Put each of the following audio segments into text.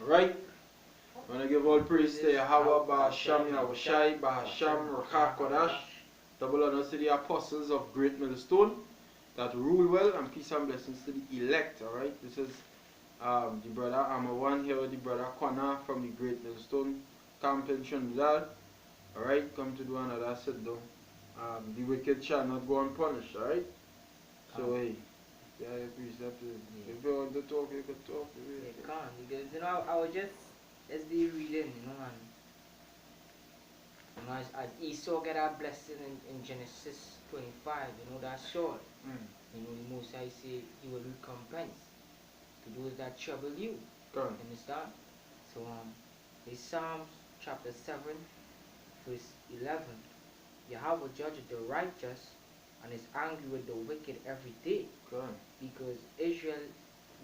Right? I want to give all praise to Yahweh, Bahasham, Yahushai, Bahasham, Rakha Kodash, double honors to the apostles of Great Millstone that rule well, and peace and blessings to the elect. Alright, this is the brother One here with the brother Connor from the Great Millstone camp in Trinidad. Alright, come to do another sit down. The wicked shall not go unpunished. Alright, so hey. Yeah, please, if you want to talk, you can talk. You can't, because I was just be reading, and as Esau get our blessing in Genesis 25, that short. The Most High say he will recompense to those that trouble you. Understand? So it's Psalms chapter 7, verse 11. Yahweh judges the righteous and is angry with the wicked every day. Because Israel,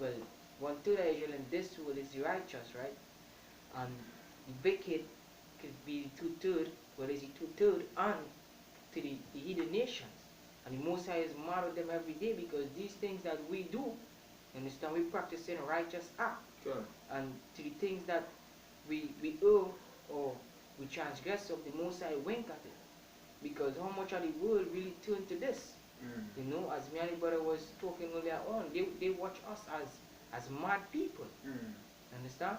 well, 1/3 of Israel in this world is righteous, right? And the wicked could be 2/3, well, is it 2/3 and to the hidden nations. And the Most High is mad at them every day because these things that we do, understand, we practice in a righteous act. And to the things that we owe or we transgress of, the Most High wink at it. Because how much of the world really turn to this? As me and the brother was talking earlier on, they watch us as mad people. Understand?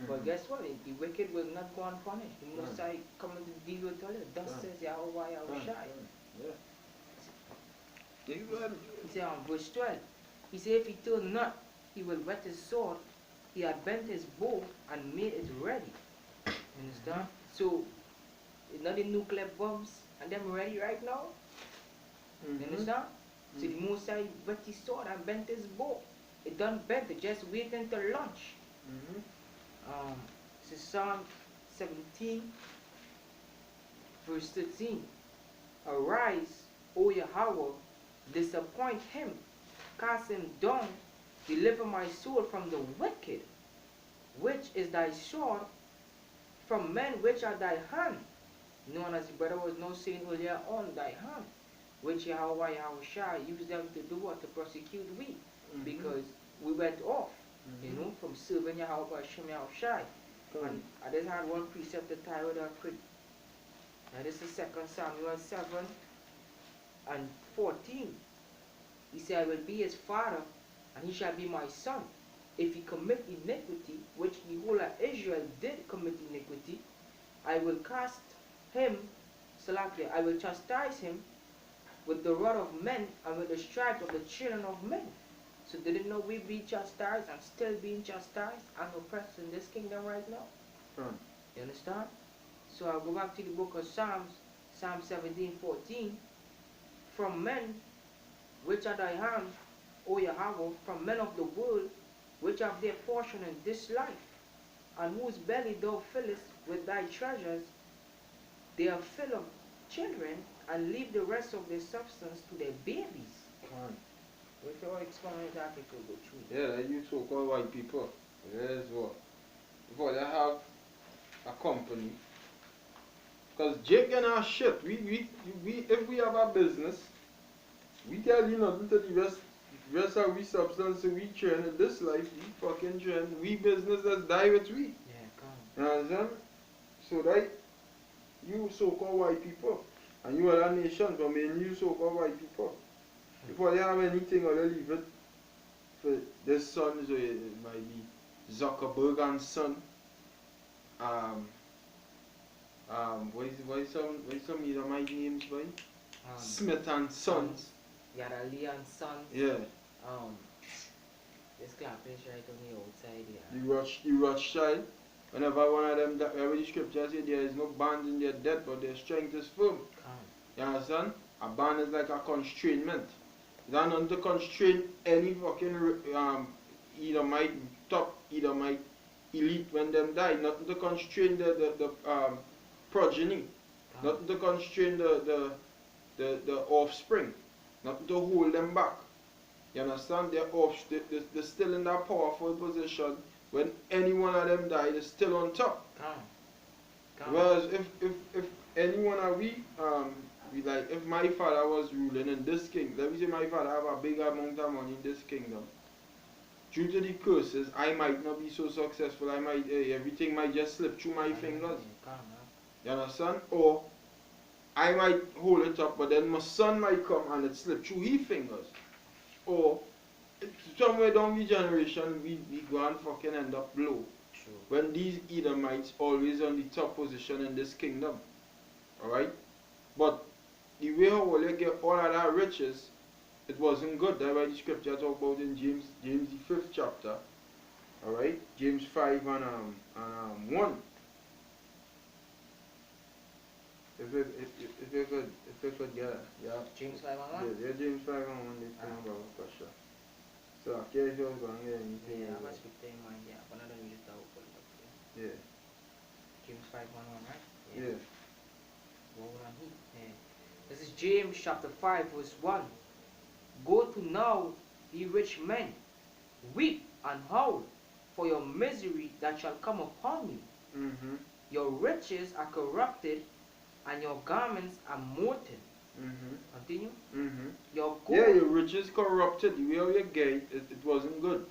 But guess what? The wicked will not go unpunished. The Most High coming to deal with all it. Thus says Yahweh Yahushai. He said on verse 12, he said, if he turn not, he will whet his sword. He had bent his bow and made it ready. Understand? So, it's not the nuclear bombs and them ready right now. Understand? So the Most High whet his sword and bent his bow. It done bent, it just waiting to launch. This is Psalm 17, verse 13. Arise, O Yahweh, disappoint him, cast him down, deliver my soul from the wicked, which is thy sword, from men which are thy hand. Known as the brother was now saying earlier on, thy hand, which Yahweh Yahushua used them to do what? To prosecute we, because we went off, from serving Yahweh Hashem Yahushai. And I just had one precept to tie with that quick. Now this is 2 Samuel 7 and 14. He said, I will be his father, and he shall be my son. If he commit iniquity, which the whole of Israel did commit iniquity, I will cast him, Salakia, I will chastise him with the rod of men and with the stripes of the children of men. So didn't know we be chastised and still being chastised and oppressed in this kingdom right now? You understand? So I'll go back to the book of Psalms, Psalm 17:14. From men which are thy hand, O Yahweh, from men of the world, which have their portion in this life, and whose belly thou fillest with thy treasures, they are full of children, and leave the rest of their substance to their babies. If you want to explain that, it will go through. Yeah, you so-called white people. Yes, what? Before they have a company. Because Jake and our shit, if we have a business, we tell you nothing to the rest of we substance we train in this life, we fucking train, we business that's die with we. Yeah, come. You understand? So that you so-called white people, and you are a nation, but mainly you so-called white people. Before they have anything, or they leave it for their sons, or it might be Zuckerberg and son. What is some of my names, boy? Smith and Sons. Yarali and Sons. Yeah. This clap is right on the outside here. The Rothschild. Whenever one of them, every scripture says there is no bond in their death, but their strength is firm. You understand? A bond is like a constrainment. It's not to constrain any fucking Edomite top, Edomite elite when them die. Nothing to constrain the progeny. Nothing to constrain the offspring. Nothing to hold them back. You understand? They're still in that powerful position. When any one of them die, they're still on top. Whereas if any one of we like, if my father was ruling in this kingdom, let me say my father have a big amount of money in this kingdom. due to the curses, I might not be so successful. I might everything might just slip through my fingers. You understand? Or I might hold it up, but then my son might come and it slip through his fingers. Or somewhere down the generation, we go and fucking end up low. True. When these Edomites always on the top position in this kingdom. Alright? But the way how they get all of that riches, it wasn't good. That's why the scripture talk about in James the 5th chapter. Alright? James 5 and 1. If you could get it. Yeah. James 5 and 1? Yeah, James 5 and 1 they talk about question. So after if you're going to get anything. Yeah, I'm going to speak to him, yeah. But I don't use that open. Yeah. James 5 and 1, right? Yeah. Yeah. This is James chapter 5 verse 1. Go to now, ye rich men, weep and howl for your misery that shall come upon you. Mm-hmm. Your riches are corrupted, and your garments are molten. Mm-hmm. Continue. Mm-hmm. Your gold. Yeah, your riches corrupted. The way how you get it, it wasn't good.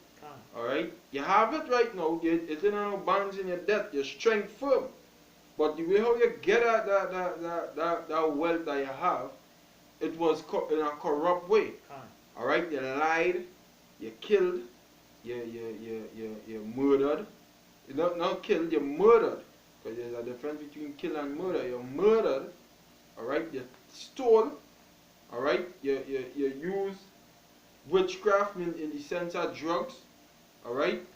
Alright? You have it right now. It's in no bonds in your debt. Your strength firm. But the way how you get at that wealth that you have, it was in a corrupt way. Alright? You lied, you killed, you murdered. You not killed, you murdered. Because there's a difference between kill and murder. You murdered, alright? You stole, alright? You use witchcraft in the sense of drugs, alright?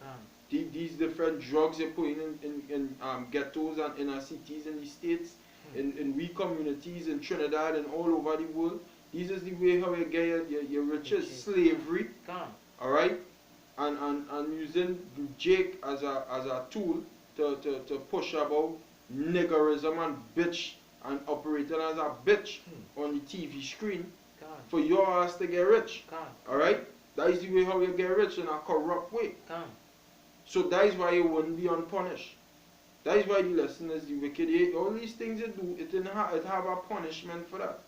These different drugs you're putting in ghettos and inner cities in the States, in weak communities in Trinidad and all over the world. This is the way how you get your riches. Slavery, alright? And using Jake as a tool to push about niggerism and bitch and operating as a bitch on the TV screen for your ass to get rich. Alright? That is the way how you get rich in a corrupt way. So that is why you wouldn't be unpunished. That is why the lesson is the wicked. All these things you do, it have a punishment for that.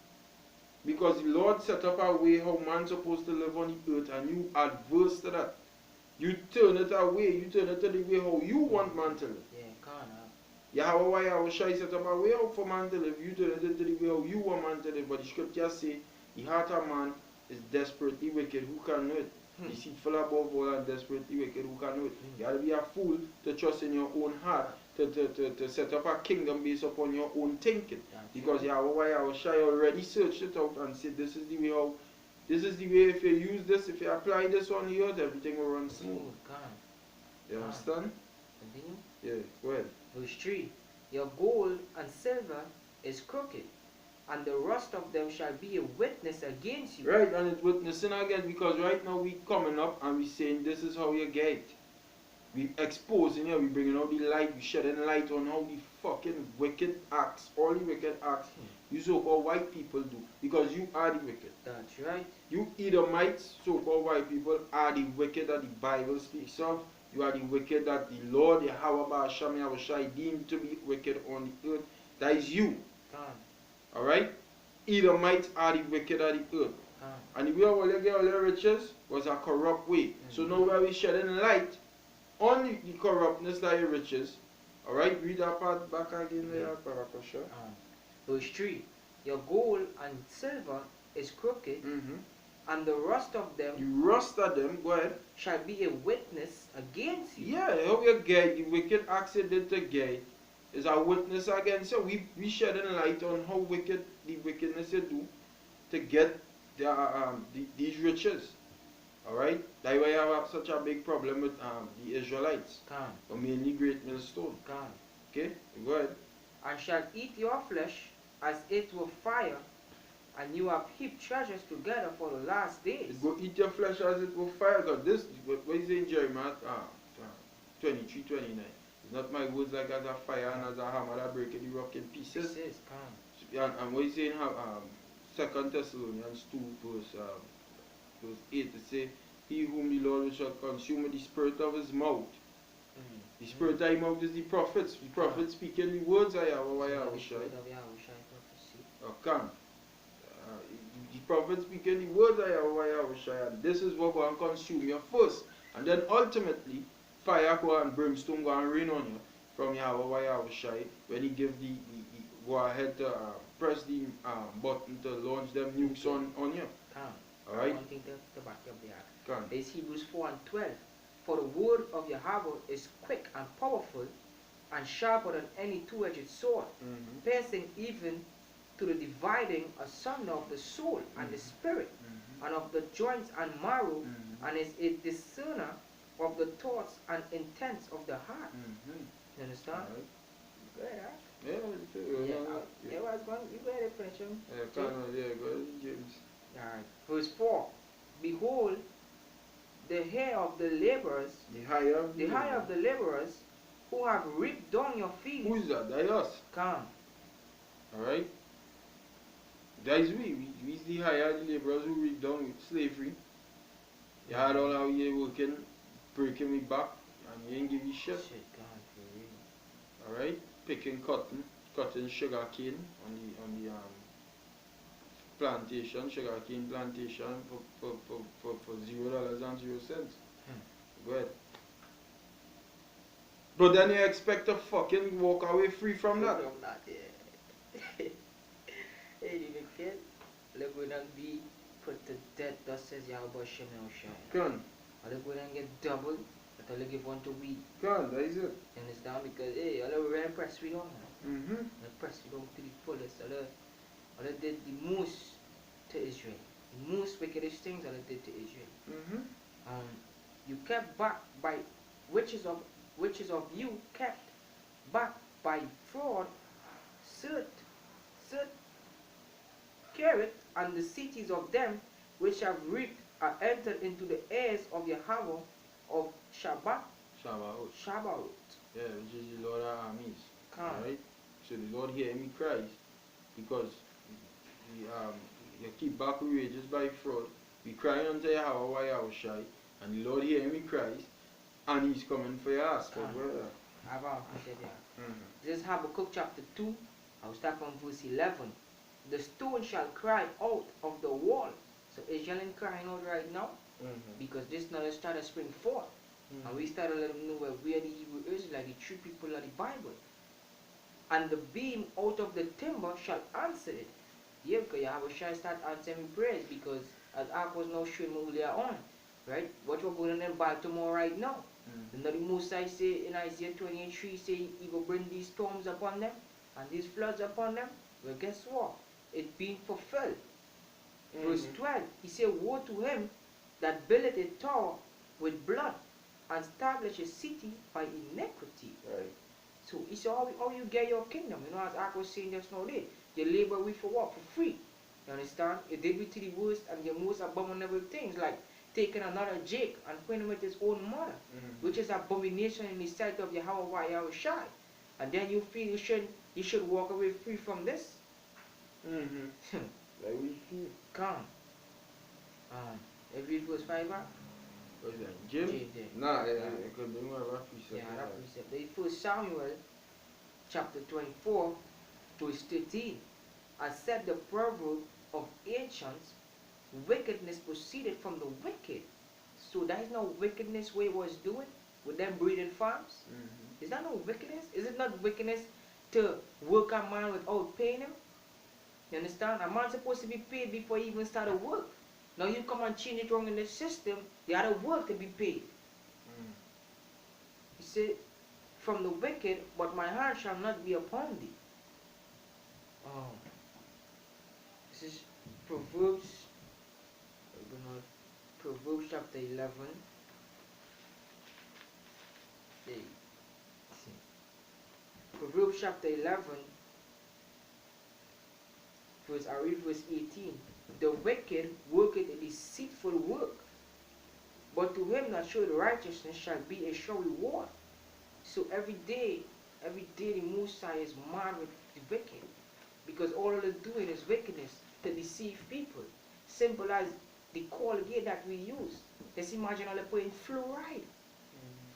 Because the Lord set up a way how man's supposed to live on the earth and you adverse to that. You turn it away, you turn it to the way how you want man to live. Yeah, how I set up a way how for man to live, you turn it into the way how you want man to live. But the scripture say, the heart of man is desperately wicked, who can know it? Deceitful above all and desperately wicked, who can know it? You gotta be a fool to trust in your own heart, to set up a kingdom based upon your own thinking. Because Yahweh already searched it out and said, this is the way if you use this, if you apply this on the earth, everything will run smooth. You understand? Continue. Yeah, go ahead. Verse 3. Your gold and silver is crooked, and the rust of them shall be a witness against you. Right, and it's witnessing again, because right now we coming up and we saying this is how you get it. We exposing it, we bringing out the light, we shedding light on how the fucking wicked acts, all the wicked acts you so-called white people do, because you are the wicked. That's right. You Edomites, so-called white people, are the wicked that the Bible speaks of. You are the wicked that the Lord, Yahweh Hashem Yahushai, deemed to be wicked on the earth. That is you. Alright? Edomites are the wicked of the earth. And the way how they get all their riches was a corrupt way. So now where we shedding light on the corruptness of your riches. Alright, read that part back again there, Parakosha. Verse 3. Your gold and silver is crooked, and the rust of them, go ahead, shall be a witness against you. Yeah, how you get the wicked accident to get is a witness against you. We shedding light on how wicked the wickedness you do to get these riches. Alright? That's why you have such a big problem with the Israelites. Or mainly Great Millstone. Okay? Go ahead. And shall eat your flesh as it were fire, and you have heaped treasures together for the last days. Go eat your flesh as it were fire. God, this, what is in Jeremiah 23, 29. It's not my words like as a fire and as a hammer that break the rock in pieces. And what is saying, 2 Thessalonians 2 verse 8, it say, he whom the Lord shall consume with the spirit of his mouth. The spirit of his mouth is the prophets. The prophets speaking the words of Yahweh. The prophets speaking the words of Yahweh. And this is what will consume you first. And then ultimately, fire go and brimstone go and rain on you from Yahweh Shai when he give go ahead to press the button to launch them nukes on you. Alright? One thing to back up there. Can. There's Hebrews 4 and 12. For the word of Yahweh is quick and powerful and sharper than any two-edged sword, piercing even to the dividing asunder of the soul and the spirit, and of the joints and marrow, and is a discerner of the thoughts and intents of the heart. You understand? Go ahead, huh? Yeah, I was going. You go ahead and finish him. go ahead, James. Alright. Verse 4. Behold, the hair of the laborers, The higher of the laborers, who have reaped down your fields. Who's that? That's us. Come. Alright? That is we. We's the higher the laborers who reap down with slavery. You had all our year working, breaking me back, and you ain't give me shit. Alright? Picking cotton sugar cane on the plantation, sugar cane plantation for $0.00. Go ahead. But then you expect to fucking walk away free from that. Hey, the kid, look when I be put to death, thus says Yahweh Shem Shai. Can. Look when I get double, but I give one to weed. Can, that is it. And it's down because, hey, I love very press we on. Mm-hmm. Press we don't to the fullest. I did the most to Israel. The most wickedest things I did to Israel. Mm-hmm. You kept back by witches of you kept back by fraud, soot, carrot, and the cities of them which have reaped are entered into the heirs of Yahweh of Shabbat. Yeah, which is the Lord of armies. Come. Right? So the Lord hear me cries because you keep back wages by fraud. We cry unto Yahweh Yahushai, and the Lord hear me cries, and he's coming for your ass. This is Habakkuk chapter 2. I'll start from verse 11. The stone shall cry out of the wall. So Israel ain't crying out right now because this knowledge started spring forth. And we started letting them know where the Hebrew Israelites, the true people of the Bible. And the beam out of the timber shall answer it. Yeah, because Yahweh shall start answering prayers because as Ark was now showing earlier on, right? What we're going on in Baltimore right now. The Mosai say in Isaiah 28:3 say he will bring these storms upon them and these floods upon them. Well, guess what? It's being fulfilled. Verse 12, he said, woe to him that buildeth a tower with blood and establish a city by iniquity. Right. So he said, how you get your kingdom? You know, as I was saying just now, you labor with for what? For free. You understand? You did with to the worst and the most abominable things, like taking another Jake and putting him with his own mother, which is abomination in the sight of Yahweh Yahushai. And then you feel you should walk away free from this? Like we feel. Come. Every verse 5. What's that? Jim? Nah, it could be more of a precept. Yeah, that precept. The 1 Samuel chapter 24, verse 13. I said the proverb of ancients, wickedness proceeded from the wicked. So there is no wickedness where he was doing with them breeding farms. Is that no wickedness? Is it not wickedness to work a man without paying him? You understand? A man's supposed to be paid before he even started work. Now you come and change it wrong in the system, they had to work to be paid. He said, from the wicked, but my hand shall not be upon thee. This is Proverbs chapter 11. Proverbs chapter 11, I read verse 18. The wicked worketh a deceitful work, but to him that showeth righteousness shall be a sure reward. So every day the Most High is mad with the wicked, because all they're doing is wickedness to deceive people. Simple as the Colgate that we use. Just imagine all they putting fluoride.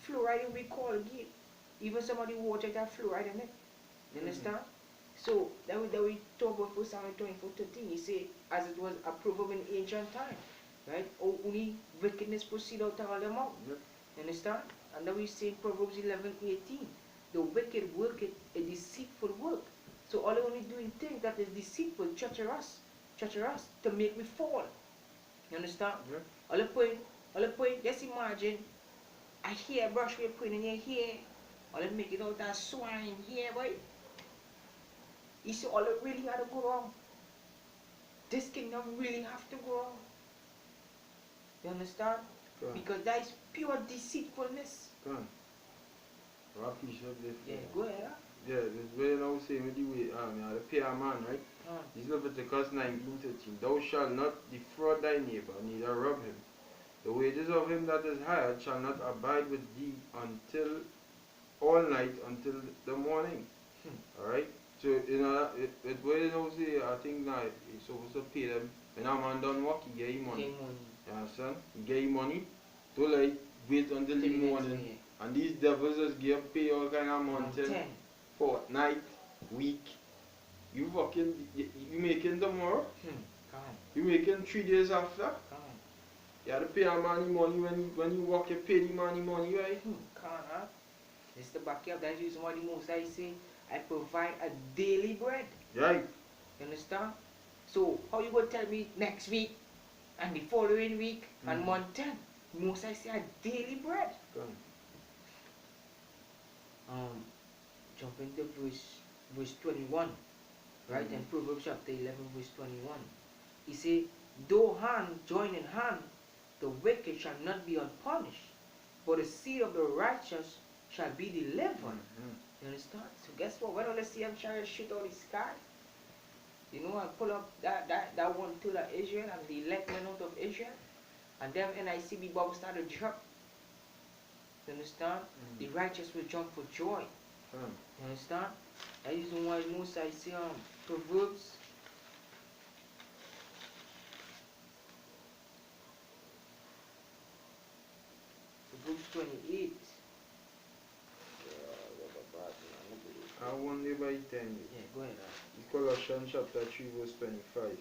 Fluoride in we Colgate. Even somebody water that fluoride in it. You understand? So then we talk about 1 Samuel 24:13. He said, as it was a proverb in ancient time. Right? Only wickedness proceed out of all their mouth. Yep. You understand? And then we see in Proverbs 11:18, the wicked worketh a deceitful work. So all they only doing things that is deceitful, treacherous to make me fall. You understand? Yep. All the point, just imagine a hairbrush we put in your hair, all they make it out that swine here, boy. You see, all it really had to go wrong. This kingdom really have to go wrong. You understand? Go on. Because that is pure deceitfulness. Go on. Rock piece up there. Yeah, go ahead. Huh? Yeah, it's very now saying with the way, the pay a man, right? Huh. This Leviticus 19:13. Thou shalt not defraud thy neighbor, neither rob him. The wages of him that is hired shall not abide with thee until all night until the morning. Alright? So, you know, it way now say, I think now it's supposed to pay them. When a man done work, he get him money. You understand? He get him money. To like wait until the morning. And these devils just give pay all kind of month, fortnight, week. You fucking, you making tomorrow? You making 3 days after? You have to pay a man money when you work, you pay the man money, right? Can't, huh? It's the backyard. That's the reason why the most I say, I provide a daily bread. Right. You understand? So, how you going to tell me next week and the following week and month 10? Most I say a daily bread. Jump into verse 21. Right? In Proverbs chapter 11, verse 21. He say, though hand join in hand, the wicked shall not be unpunished, but the seed of the righteous shall be delivered. You understand? So guess what? When I see them trying to shoot out the sky, you know, I pull up that one to the Israel and the elect men out of Israel, and them NICB bubbles start to drop. You understand? The righteous will jump for joy. You understand? That is why most I see Proverbs. Proverbs 28. I won't live by 10. Yeah, go ahead. Colossians chapter 3 verse 25. It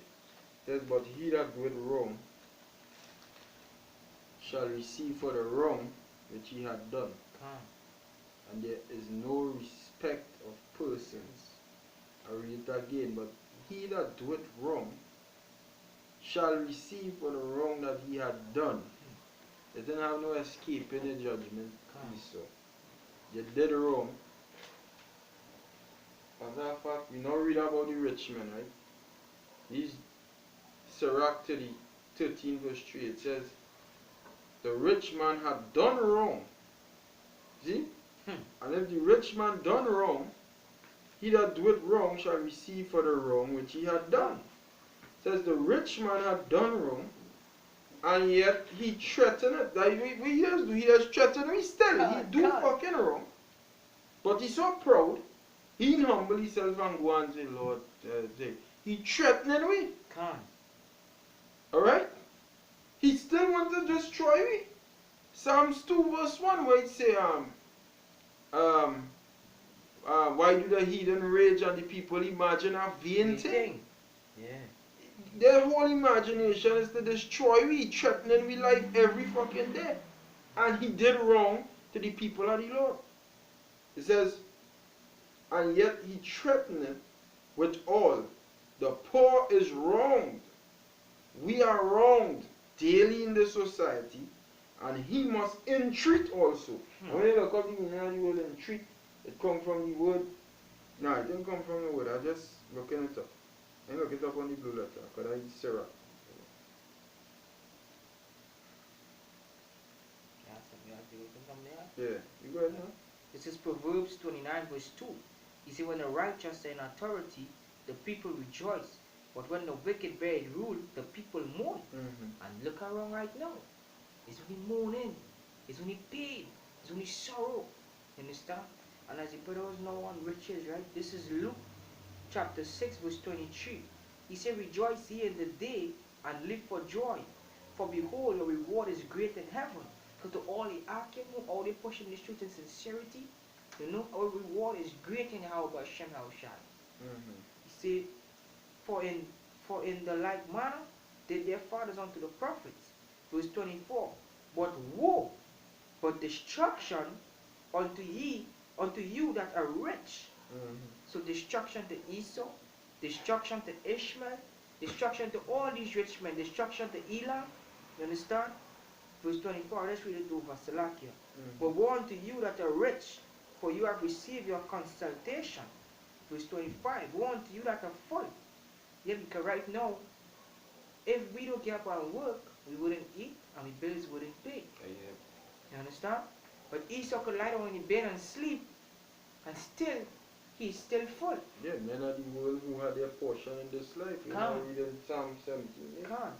says, but he that doeth wrong shall receive for the wrong which he had done. And there is no respect of persons. I read it again, but he that doeth wrong shall receive for the wrong that he had done. They didn't have no escape in the judgment. So you did wrong. As a matter of fact, we now read about the rich man, right? He's Sirach 13 verse 3. It says, the rich man had done wrong. See? And if the rich man done wrong, he that doeth wrong shall receive for the wrong which he had done. It says the rich man had done wrong, and yet he threatened it. Like we just do, he just threatened me still. He do fucking wrong. But he's so proud, he humble himself and go and say, Lord, he threatening me. Alright? He still wants to destroy me. Psalms 2 verse 1 where it say, why do the heathen rage and the people imagine a vain thing? Yeah. Their whole imagination is to destroy me, threatening me life every fucking day. And he did wrong to the people of the Lord. It says, and yet he threatened with all. The poor is wronged. We are wronged daily in the society, and he must entreat also. And when you look up the meaning of the word entreat, it comes from the word. No, it didn't come from the word. I just looking it up. I look it up on the blue letter because I it's Sarah. Yeah, you go ahead now. This is Proverbs 29 verse 2. You see, when the righteous are in authority, the people rejoice. But when the wicked bear rule, the people mourn. And look around right now. It's only mourning. It's only pain. It's only sorrow. You understand? And as the brothers know on riches, right? This is Luke chapter 6 verse 23. He said, rejoice ye in the day and live for joy. For behold, your reward is great in heaven. Because to all the arcing, all the pushing the truth in sincerity, you know, our reward is great in how about Shem Haushai. He said, for in the like manner did their fathers unto the prophets. Verse 24. But woe, but destruction unto you that are rich. So destruction to Esau, destruction to Ishmael, destruction to all these rich men, destruction to Elam. You understand? Verse 24, let's read it over, Salakia. But woe unto you that are rich, for you have received your consultation. Verse 25, woe unto you that are full. Yeah, because right now, if we don't get up and work, we wouldn't eat and the bills wouldn't pay. You understand? But Esau could lie down in the bed and sleep, and still, he's still full. Yeah, men of the world who had their portion in this life. You know, reading Psalm 17. Yeah? Can't.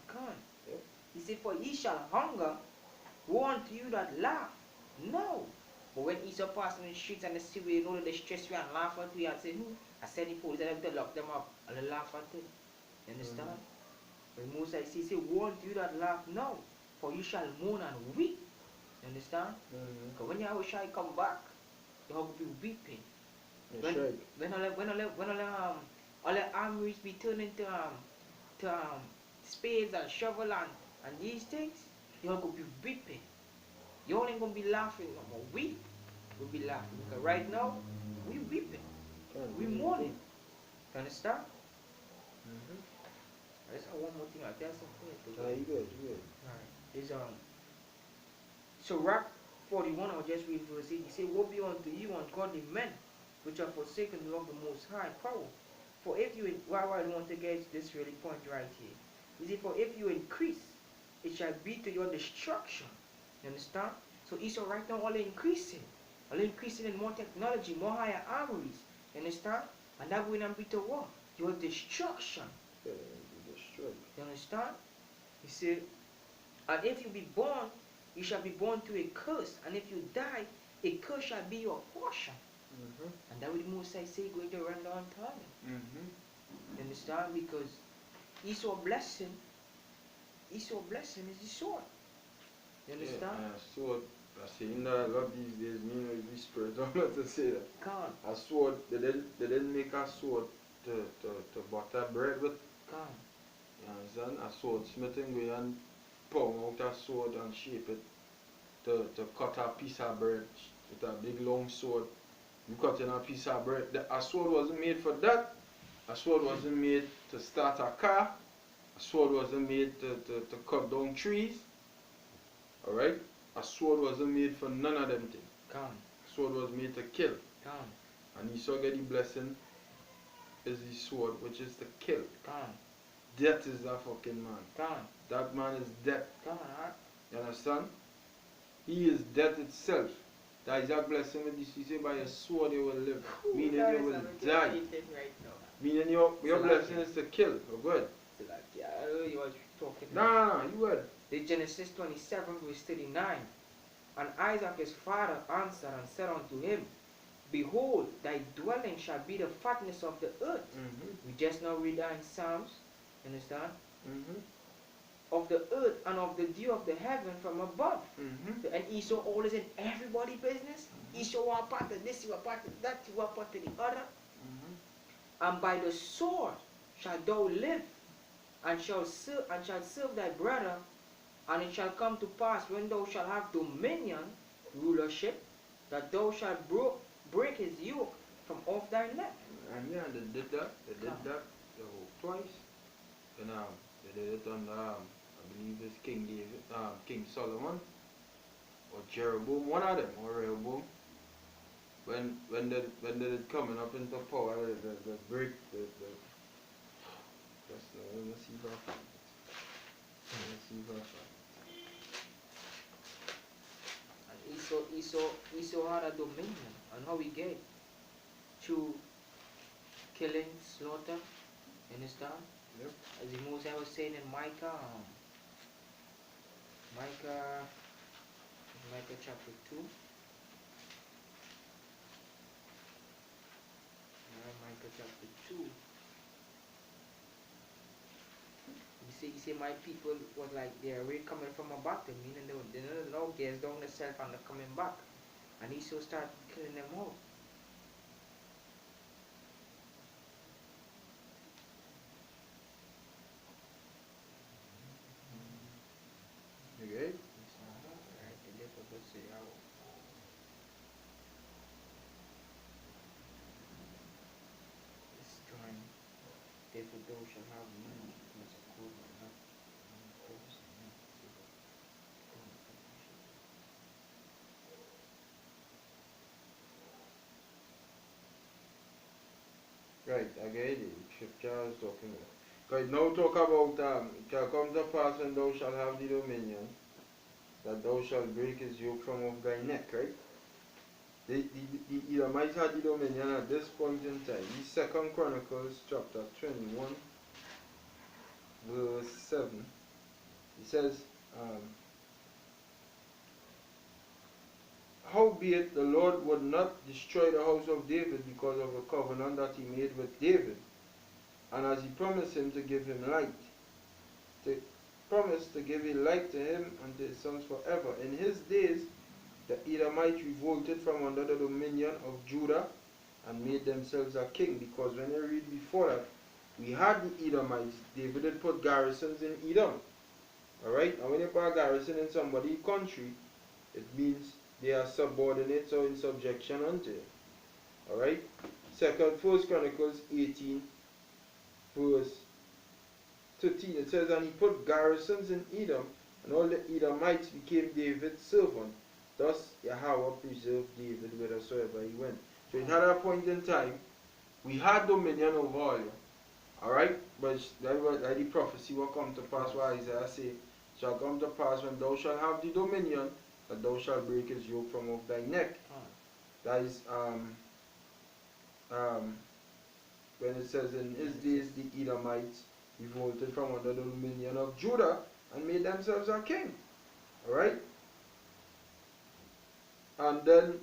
Yeah. He said, for ye shall hunger, woe unto you that laugh. No. But when Esau passed in the streets and the sea, we know the distress we and laugh at, we had said, I said the police, I have to lock them up, and they laugh at it. You understand? When Moses said, woe unto you that laugh. No. For you shall mourn and weep. You understand? Because when Yahweh shall come back, you will be weeping. When all the armories be turned into spades and shovel and these things, you're going to be weeping. You ain't going to be laughing no more. We'll be laughing. Because right now, we weeping. We mourning. You understand? There's one more thing. There's something. You good. Alright. There's Sirach 41, I'll just read verse 8. He said, woe be unto you ungodly men, which are forsaken of the Most High power. For if you, why I want to get this really point right here. He said, for if you increase, it shall be to your destruction. You understand? So Esau right now all increasing in more technology, more higher armories. You understand? And that will not be to what? Your destruction. Yeah, be destroyed. You understand? He said, and if you be born, you shall be born to a curse, and if you die, a curse shall be your portion. And that would Moses say going to run down time. You understand? Because Esau's blessing is the sword. You understand? Yeah, sword. I say, you know, I love these days, me know the spirit, I'm not to say that. Can't. A sword, they didn't make a sword to butter bread with. Can't. You understand? A sword smithing way and pound out a sword and shape it to cut a piece of bread with a big long sword. You cut in a piece of bread. A sword wasn't made for that. A sword wasn't made to start a car. A sword wasn't made to cut down trees. Alright? A sword wasn't made for none of them things. A sword was made to kill. And Esau get the blessing is the sword, which is to kill. Death is that fucking man. That man is death. You understand? He is death itself. That is that blessing with this. He said by a sword you will live. Meaning you will die. Meaning your blessing is to kill. Oh, good. You was talking. No, you would. The Genesis 27 verse 39. And Isaac his father answered and said unto him, behold, thy dwelling shall be the fatness of the earth. We just now read that in Psalms. Understand? Of the earth and of the dew of the heaven from above. And Esau always in everybody business. Esau was part of this, you were part of that, you were part of the other. And by the sword shall thou live, and shall serve thy brother, and it shall come to pass when thou shalt have dominion, rulership, that thou shalt break his yoke from off thy neck. And yeah, they did that. They did that twice. And they did it on I believe it's King David, King Solomon, or Jeroboam, one of them, or Rehoboam. When they coming up into power, the break the let's see if I find it. Let's see if I find And Esau had a dominion, and how he get it? Through killing, slaughter. Understand? Yep. As the Moses was saying in Micah chapter 2. Micah chapter 2. You see my people was like they're already coming from a battle, meaning they don't know guys down themselves and they're coming back. And Esau started killing them all. You shall have none because a cold will not impose on him to the thing that you should do. Right, again, the scripture is talking about. Because now talk about, it shall come to pass when thou shalt have the dominion, that thou shalt break his yoke from off thy neck, right? The Edomites had the dominion at this point in time. The Second Chronicles chapter 21, verse 7. It says, um, howbeit the Lord would not destroy the house of David because of the covenant that he made with David, and as he promised him to give him light, to promise to give a light to him and to his sons forever. In his days, the Edomites revolted from under the dominion of Judah and made themselves a king. Because when you read before that, we had the Edomites. David had put garrisons in Edom. Alright? And when you put a garrison in somebody's country, it means they are subordinates or in subjection unto you. Alright? First Chronicles 18, verse 13. It says, and he put garrisons in Edom, and all the Edomites became David's servant. Thus Yahweh preserved David whithersoever he went. So at that point in time, we had dominion over all you. Alright? But that the prophecy will come to pass where Isaiah say, shall come to pass when thou shalt have the dominion, that thou shalt break his yoke from off thy neck. That is when it says in his days the Edomites revolted from under the dominion of Judah and made themselves a king. Alright? And then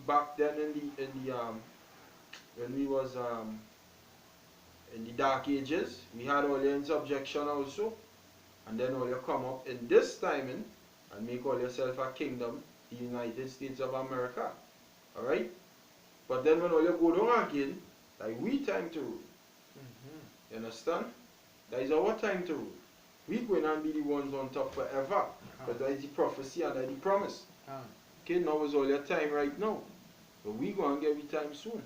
back then in the when we was in the dark ages, we had all in subjection also. And then all you come up in this timing and make all yourself a kingdom, the United States of America. Alright? But then when all you go down again, like we time to rule. You understand? That is our time to rule. We going to be the ones on top forever. But that is the prophecy and that is the promise. Okay, now is all your time right now. But we going to get we time soon.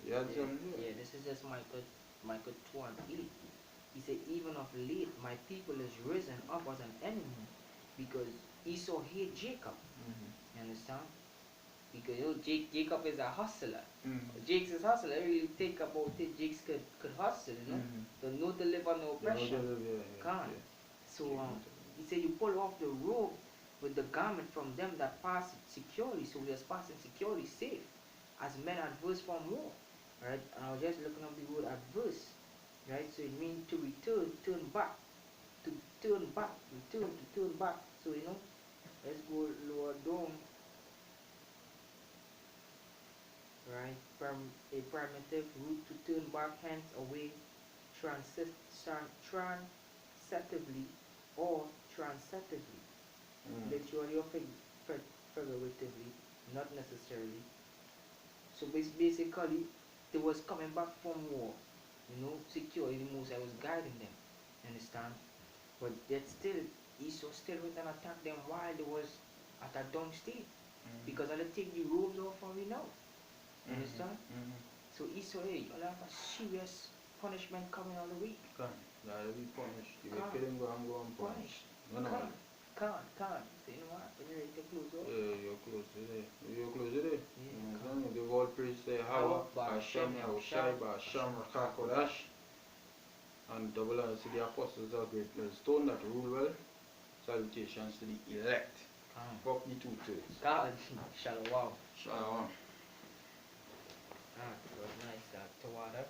Yeah, this is just Micah 2 and 8. He said, even of late my people is risen up as an enemy because Esau hate Jacob. You understand? Because you know, Jacob is a hustler. Jake's is hustler. I really think about it. Jake's could hustle, you know. So no deliver, no oppression. Can't. So he said you pull off the robe with the garment from them that pass securely. So we are passing securely safe as men adverse from war. Right? And I was just looking up the word adverse. Right? So it means to return, turn back. To turn back, return, to turn back. So you know, let's go lower down. Right, from a primitive root to turn back, hence away, transitively or transitively, literally or figuratively, not necessarily. So basically, they was coming back from war, you know, securely. The Most I was guiding them, understand? But yet still, Esau still went and attacked them while they was at a down state, because I take the robes off for me now. Understand? So Esau, hey, you'll have a serious punishment coming on the way. That'll be punished. You will kill him, go and punished. Can't. So you know what? When you're ready to close off. Yeah, you're close today. You're close today. Yeah, The word praise say Hawa, Hashem, Yahushai, Hashem, Rakakodash. And double honors to the apostles of great stone that rule well. Salutations to the elect. Fuck the 2/3. God, Shalom. Shalom. It was nice to water.